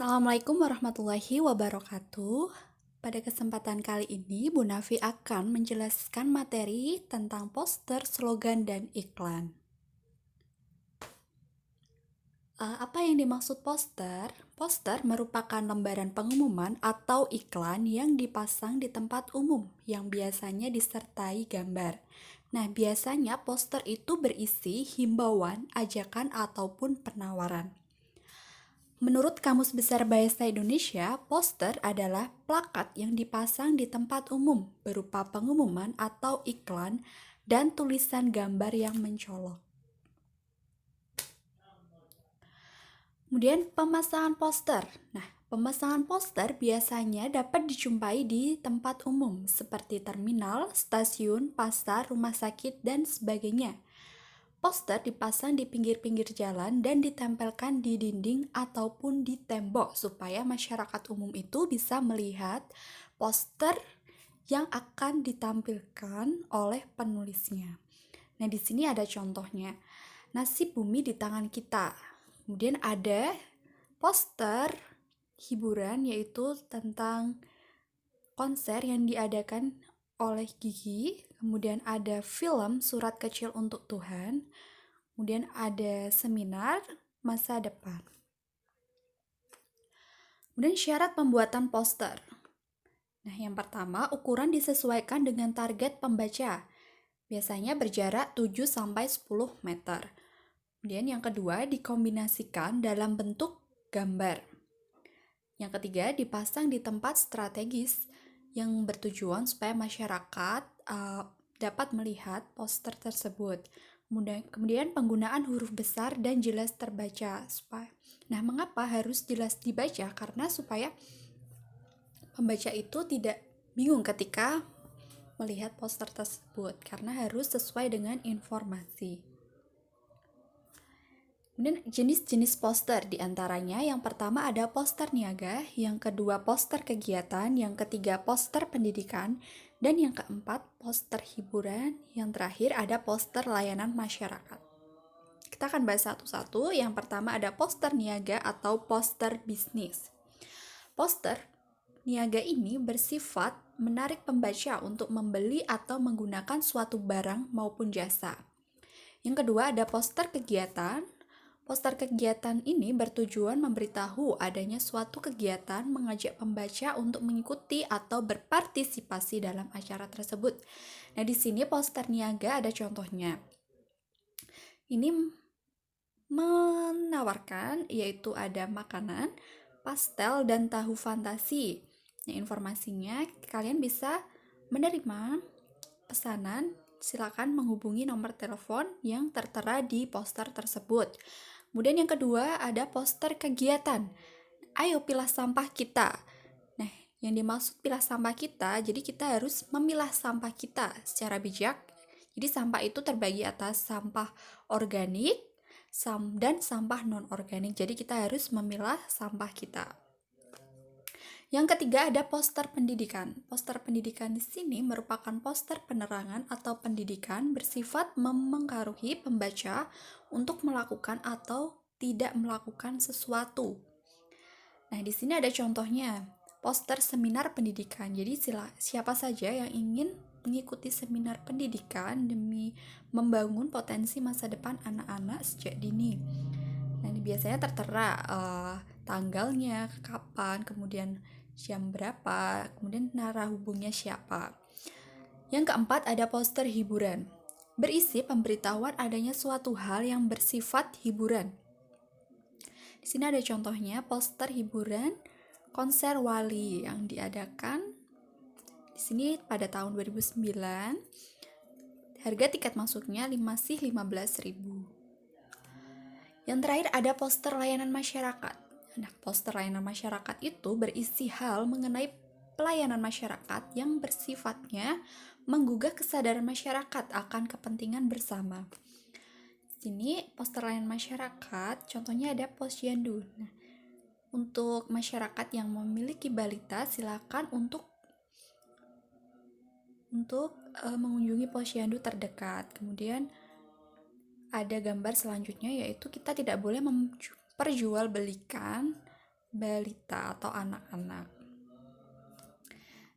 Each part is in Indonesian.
Assalamualaikum warahmatullahi wabarakatuh. Pada kesempatan kali ini, Bu Nafi akan menjelaskan materi tentang poster, slogan, dan iklan. Apa yang dimaksud poster? Poster merupakan lembaran pengumuman atau iklan yang dipasang di tempat umum yang biasanya disertai gambar. Nah, biasanya poster itu berisi himbauan, ajakan, ataupun penawaran. Menurut Kamus Besar Bahasa Indonesia, poster adalah plakat yang dipasang di tempat umum berupa pengumuman atau iklan dan tulisan gambar yang mencolok. Kemudian pemasangan poster. Nah, pemasangan poster biasanya dapat dijumpai di tempat umum seperti terminal, stasiun, pasar, rumah sakit, dan sebagainya. Poster dipasang di pinggir-pinggir jalan dan ditempelkan di dinding ataupun di tembok supaya masyarakat umum itu bisa melihat poster yang akan ditampilkan oleh penulisnya. Nah, di sini ada contohnya. Nasib bumi di tangan kita. Kemudian ada poster hiburan yaitu tentang konser yang diadakan oleh Gigi. Kemudian ada film Surat Kecil untuk Tuhan. Kemudian ada seminar masa depan. Kemudian syarat pembuatan poster. Nah, yang pertama, ukuran disesuaikan dengan target pembaca. Biasanya berjarak 7-10 meter. Kemudian yang kedua, dikombinasikan dalam bentuk gambar. Yang ketiga, dipasang di tempat strategis yang bertujuan supaya masyarakat dapat melihat poster tersebut. Kemudian penggunaan huruf besar dan jelas terbaca. Nah, mengapa harus jelas dibaca? Karena supaya pembaca itu tidak bingung ketika melihat poster tersebut, karena harus sesuai dengan informasi. Kemudian jenis-jenis poster diantaranya yang pertama ada poster niaga, yang kedua poster kegiatan, yang ketiga poster pendidikan, dan yang keempat poster hiburan, yang terakhir ada poster layanan masyarakat. Kita akan bahas satu-satu. Yang pertama ada poster niaga atau poster bisnis. Poster niaga ini bersifat menarik pembaca untuk membeli atau menggunakan suatu barang maupun jasa. Yang kedua ada poster kegiatan. Poster kegiatan ini bertujuan memberitahu adanya suatu kegiatan, mengajak pembaca untuk mengikuti atau berpartisipasi dalam acara tersebut. Nah, di sini poster niaga ada contohnya. Ini menawarkan yaitu ada makanan, pastel, dan tahu fantasi. Nah, informasinya kalian bisa menerima pesanan, silakan menghubungi nomor telepon yang tertera di poster tersebut. Kemudian yang kedua ada poster kegiatan. Ayo pilah sampah kita. Nah, yang dimaksud pilah sampah kita, jadi kita harus memilah sampah kita secara bijak. Jadi sampah itu terbagi atas sampah organik dan sampah non-organik. Jadi kita harus memilah sampah kita. Yang ketiga ada poster pendidikan. Poster pendidikan di sini merupakan poster penerangan atau pendidikan bersifat mempengaruhi pembaca untuk melakukan atau tidak melakukan sesuatu. Nah, di sini ada contohnya, poster seminar pendidikan. Jadi siapa saja yang ingin mengikuti seminar pendidikan demi membangun potensi masa depan anak-anak sejak dini. Nah, ini biasanya tertera tanggalnya, kapan, kemudian jam berapa, kemudian narahubungnya siapa. Yang keempat ada poster hiburan. Berisi pemberitahuan adanya suatu hal yang bersifat hiburan. Di sini ada contohnya poster hiburan konser Wali yang diadakan di sini pada tahun 2009. Harga tiket masuknya masih 15.000. Yang terakhir ada poster layanan masyarakat. Nah, poster layanan masyarakat itu berisi hal mengenai pelayanan masyarakat yang bersifatnya menggugah kesadaran masyarakat akan kepentingan bersama. Di sini poster layanan masyarakat, contohnya ada posyandu. Nah, untuk masyarakat yang memiliki balita, silakan untuk mengunjungi posyandu terdekat. Kemudian ada gambar selanjutnya yaitu kita tidak boleh memperjualbelikan balita atau anak-anak.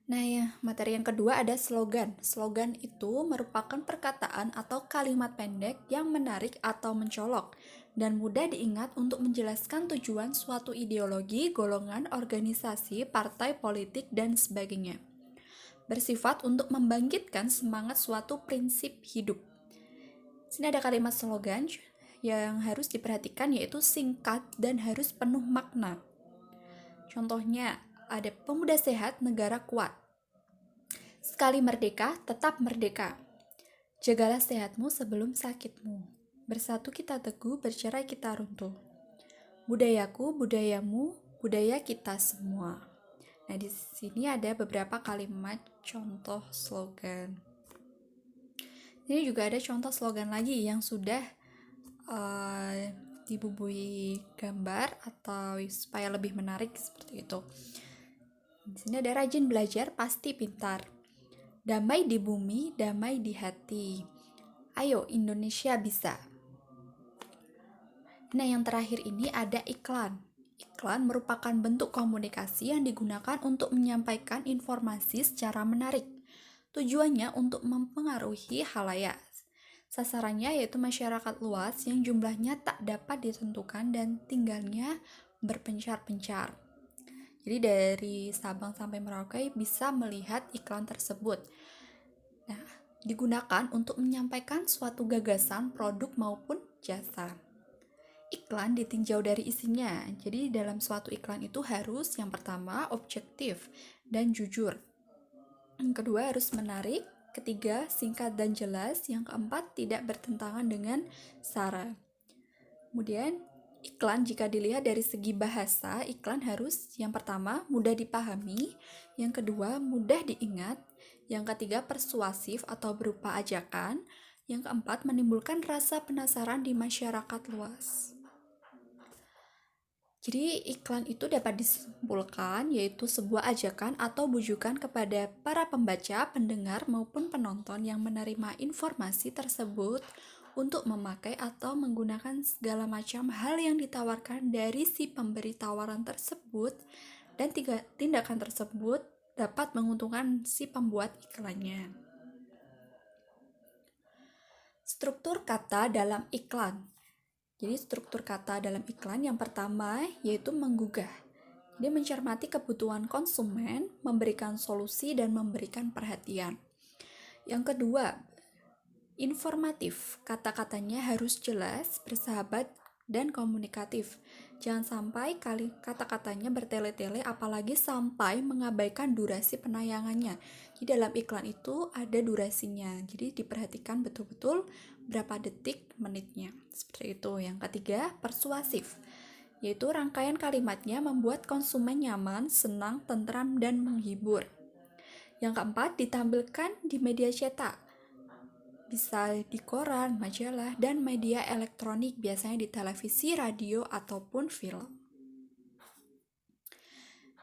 Nah, ya, materi yang kedua ada slogan. Slogan itu merupakan perkataan atau kalimat pendek yang menarik atau mencolok dan mudah diingat untuk menjelaskan tujuan suatu ideologi, golongan, organisasi, partai politik, dan sebagainya. Bersifat untuk membangkitkan semangat suatu prinsip hidup. Sini ada kalimat slogan yang harus diperhatikan, yaitu singkat dan harus penuh makna. Contohnya, ada pemuda sehat, negara kuat. Sekali merdeka, tetap merdeka. Jagalah sehatmu sebelum sakitmu. Bersatu kita teguh, bercerai kita runtuh. Budayaku, budayamu, budaya kita semua. Nah, di sini ada beberapa kalimat contoh slogan. Ini juga ada contoh slogan lagi yang sudah dibumbui gambar atau supaya lebih menarik seperti itu. Di sini ada rajin belajar pasti pintar. Damai di bumi, damai di hati. Ayo Indonesia bisa. Nah, yang terakhir ini ada iklan. Iklan merupakan bentuk komunikasi yang digunakan untuk menyampaikan informasi secara menarik. Tujuannya untuk mempengaruhi khalayak. Sasarannya yaitu masyarakat luas yang jumlahnya tak dapat ditentukan dan tinggalnya berpencar-pencar. Jadi dari Sabang sampai Merauke bisa melihat iklan tersebut. Nah, digunakan untuk menyampaikan suatu gagasan, produk maupun jasa. Iklan ditinjau dari isinya. Jadi dalam suatu iklan itu harus yang pertama objektif dan jujur. Yang kedua harus menarik. Ketiga, singkat dan jelas. Yang keempat, tidak bertentangan dengan sara. Kemudian, iklan jika dilihat dari segi bahasa, iklan harus yang pertama, mudah dipahami. Yang kedua, mudah diingat. Yang ketiga, persuasif atau berupa ajakan. Yang keempat, menimbulkan rasa penasaran di masyarakat luas. Jadi iklan itu dapat disimpulkan yaitu sebuah ajakan atau bujukan kepada para pembaca, pendengar maupun penonton yang menerima informasi tersebut untuk memakai atau menggunakan segala macam hal yang ditawarkan dari si pemberi tawaran tersebut, dan tindakan tersebut dapat menguntungkan si pembuat iklannya. Struktur kata dalam iklan. Jadi struktur kata dalam iklan yang pertama yaitu menggugah. Dia mencermati kebutuhan konsumen, memberikan solusi dan memberikan perhatian. Yang kedua, informatif. Kata-katanya harus jelas, bersahabat, dan komunikatif. Jangan sampai kata-katanya bertele-tele apalagi sampai mengabaikan durasi penayangannya. Di dalam iklan itu ada durasinya. Jadi diperhatikan betul-betul berapa detik menitnya. Seperti itu. Yang ketiga, persuasif. Yaitu rangkaian kalimatnya membuat konsumen nyaman, senang, tentram, dan menghibur. Yang keempat, ditampilkan di media cetak. Bisa di koran, majalah, dan media elektronik, biasanya di televisi, radio, ataupun film.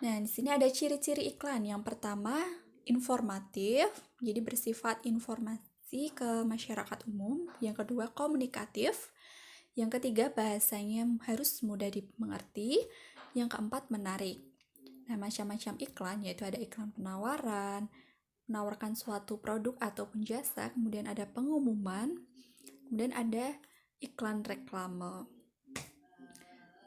Nah, di sini ada ciri-ciri iklan. Yang pertama, informatif, jadi bersifat informasi ke masyarakat umum. Yang kedua, komunikatif. Yang ketiga, bahasanya harus mudah dimengerti. Yang keempat, menarik. Nah, macam-macam iklan, yaitu ada iklan penawaran, menawarkan suatu produk ataupun jasa, kemudian ada pengumuman, kemudian ada iklan reklame.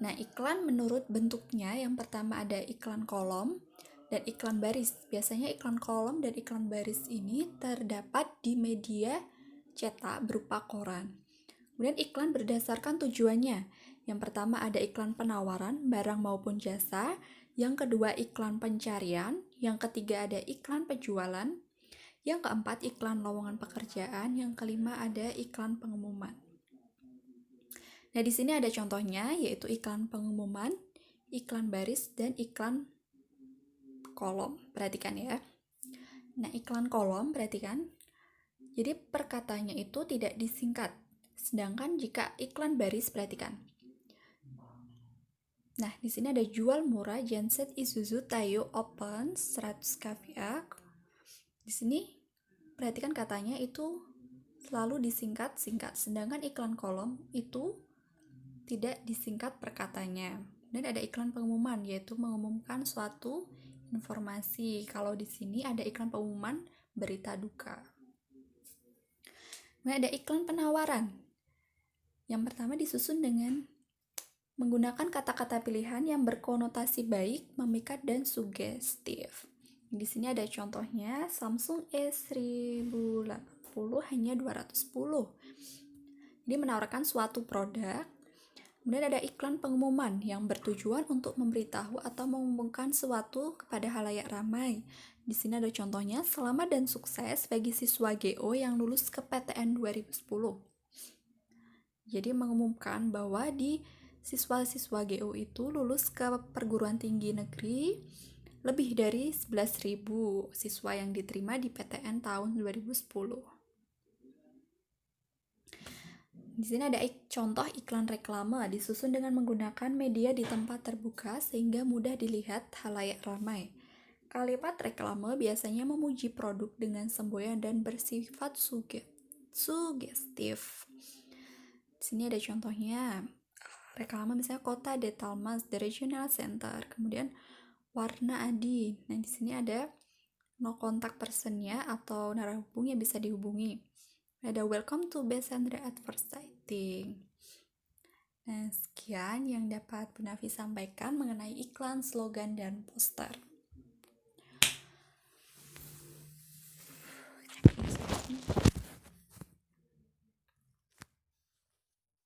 Nah, iklan menurut bentuknya, yang pertama ada iklan kolom dan iklan baris. Biasanya iklan kolom dan iklan baris ini terdapat di media cetak berupa koran. Kemudian iklan berdasarkan tujuannya. Yang pertama ada iklan penawaran barang maupun jasa. Yang kedua iklan pencarian. Yang ketiga ada iklan penjualan. Yang keempat iklan lowongan pekerjaan. Yang kelima ada iklan pengumuman. Nah, di sini ada contohnya yaitu iklan pengumuman, iklan baris, dan iklan kolom. Perhatikan ya. Nah, iklan kolom perhatikan. Jadi perkataannya itu tidak disingkat. Sedangkan jika iklan baris perhatikan. Nah, di sini ada jual murah genset Isuzu Tayo Open 100 kVA. Di sini perhatikan katanya itu selalu disingkat-singkat. Sedangkan iklan kolom itu tidak disingkat perkataannya. Dan ada iklan pengumuman, yaitu mengumumkan suatu informasi. Kalau di sini ada iklan pengumuman berita duka. Kemudian ada iklan penawaran. Yang pertama disusun dengan menggunakan kata-kata pilihan yang berkonotasi baik, memikat, dan sugestif. Di sini ada contohnya, Samsung A1080 hanya 210. Jadi menawarkan suatu produk. Kemudian ada iklan pengumuman yang bertujuan untuk memberitahu atau mengumumkan sesuatu kepada halayak ramai. Di sini ada contohnya, selamat dan sukses bagi siswa GO yang lulus ke PTN 2010. Jadi mengumumkan bahwa di siswa-siswa GO itu lulus ke perguruan tinggi negeri lebih dari 11.000 siswa yang diterima di PTN tahun 2010. Di sini ada contoh iklan reklame disusun dengan menggunakan media di tempat terbuka sehingga mudah dilihat halayak ramai. Kalimat reklame biasanya memuji produk dengan semboyan dan bersifat sugestif. Di sini ada contohnya. Reklame misalnya Kota Detalmas, The Regional Center, kemudian Warna Adi. Nah, di sini ada no contact personnya atau narahubung yang bisa dihubungi. Ada welcome to Besandra Advertising. Nah, sekian yang dapat Bu Nafi sampaikan mengenai iklan, slogan, dan poster.